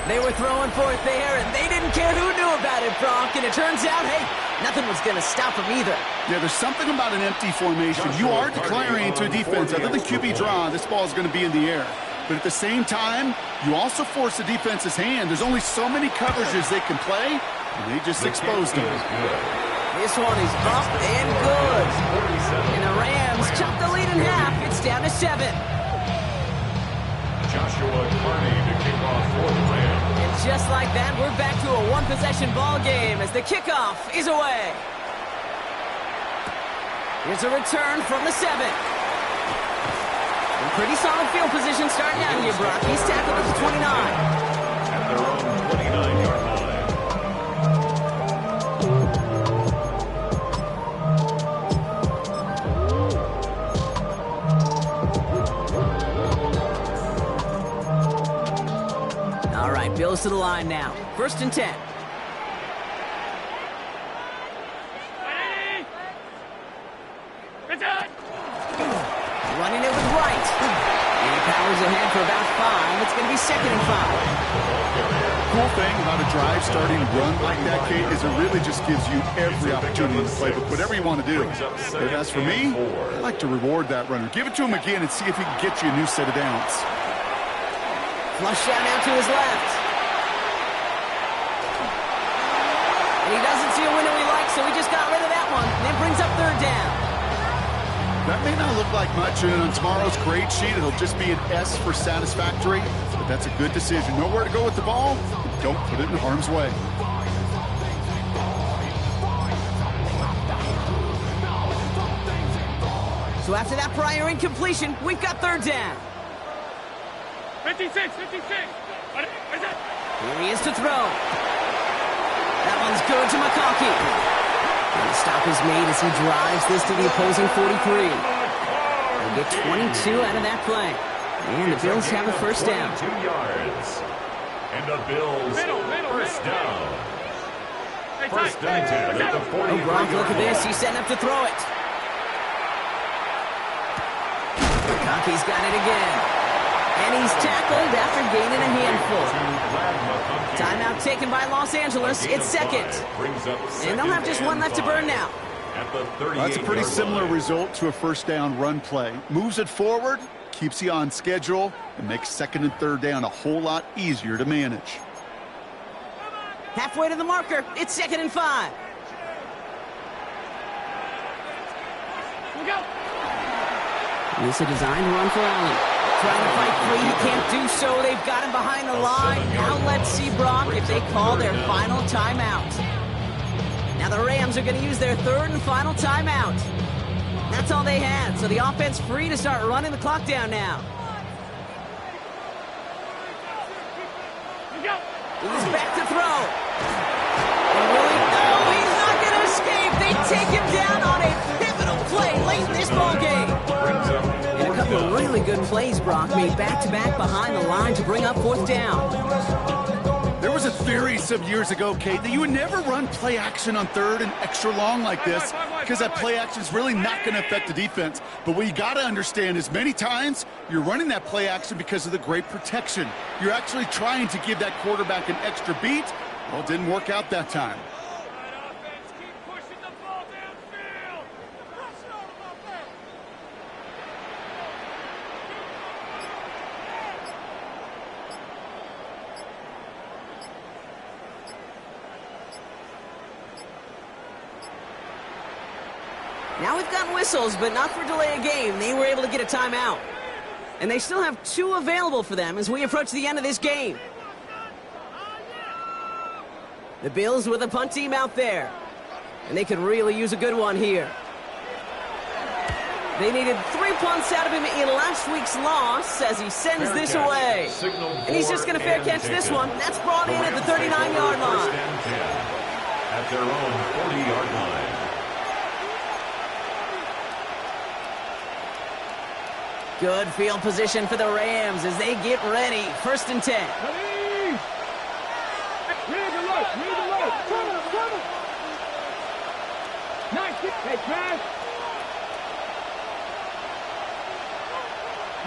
They were throwing for it there, and they didn't care who knew about it, Brock. And it turns out, hey, nothing was going to stop them either. Yeah, there's something about an empty formation. You are declaring to a defense, other than QB draw, this ball is going to be in the air. But at the same time, you also force the defense's hand. There's only so many coverages they can play, and they just exposed them. This one is up and good. And the Rams chop the lead in half. It's down to 7. Joshua Carney to kick off for the Rams. And just like that, we're back to a one-possession ball game as the kickoff is away. Here's a return from the 7. And pretty solid field position starting out here, Brock. He's tackled at the 29. At their own 29-yard line. All right, Bills to the line now. First and 10. Running it with right. And he powers ahead for about 5. It's going to be 2nd and 5. Cool thing about a drive starting to run like that, Kate, is it really just gives you every opportunity to play with whatever you want to do. But as for me, I like to reward that runner. Give it to him again and see if he can get you a new set of downs. Flush out now to his left. And he doesn't see a window he likes, so he just got rid of that one. And it brings up 3rd down. That may not look like much, and on tomorrow's grade sheet, it'll just be an S for satisfactory, but that's a good decision. Know where to go with the ball, don't put it in harm's way. So after that prior incompletion, we've got 3rd down. 56. Here he is to throw. That one's good to McConkey. And the stop is made as he drives this to the opposing 43. They'll get 22 out of that play. And the Bills have a 1st down. 2 yards. And the Bills first down. First and 10 at the 40. Oh, Gronk, look at this. He's setting up to throw it. McConkey's got it again. And he's tackled after gaining a handful. Timeout taken by Los Angeles. It's 2nd. And they'll have just 1 left to burn now. That's a pretty similar result to a 1st down run play. Moves it forward, keeps you on schedule, and makes 2nd and 3rd down a whole lot easier to manage. Halfway to the marker. It's 2nd and 5. Here we go. This is a designed run for Allen. Trying to fight free, he can't do so. They've got him behind the line. Now let's see, Brock, if they call their final timeout. Now the Rams are going to use their 3rd and final timeout. That's all they had, so the offense free to start running the clock down now. He's back to throw. And really, no, he's not going to escape. They take him down on a pivotal play late in this ballgame. And a couple of really good plays, Brock, made back-to-back behind the line to bring up 4th down. There was a theory some years ago, Kate, that you would never run play action on 3rd and extra long like this because that play action is really not going to affect the defense. But what you got to understand is many times you're running that play action because of the great protection. You're actually trying to give that quarterback an extra beat. Well, it didn't work out that time. Now we've got whistles, but not for delay of game. They were able to get a timeout. And they still have 2 available for them as we approach the end of this game. The Bills with a punt team out there. And they could really use a good one here. They needed 3 punts out of him in last week's loss as he sends this away. And he's just going to fair catch this one. That's brought in at the 39-yard line. At their own 40-yard line. Good field position for the Rams as they get ready. 1st and 10. Read the look. Trouble. 19. Hey, pass.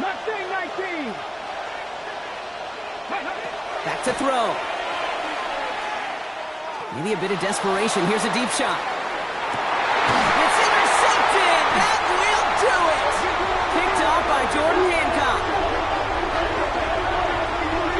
Not saying 19. Back to throw. Maybe a bit of desperation. Here's a deep shot.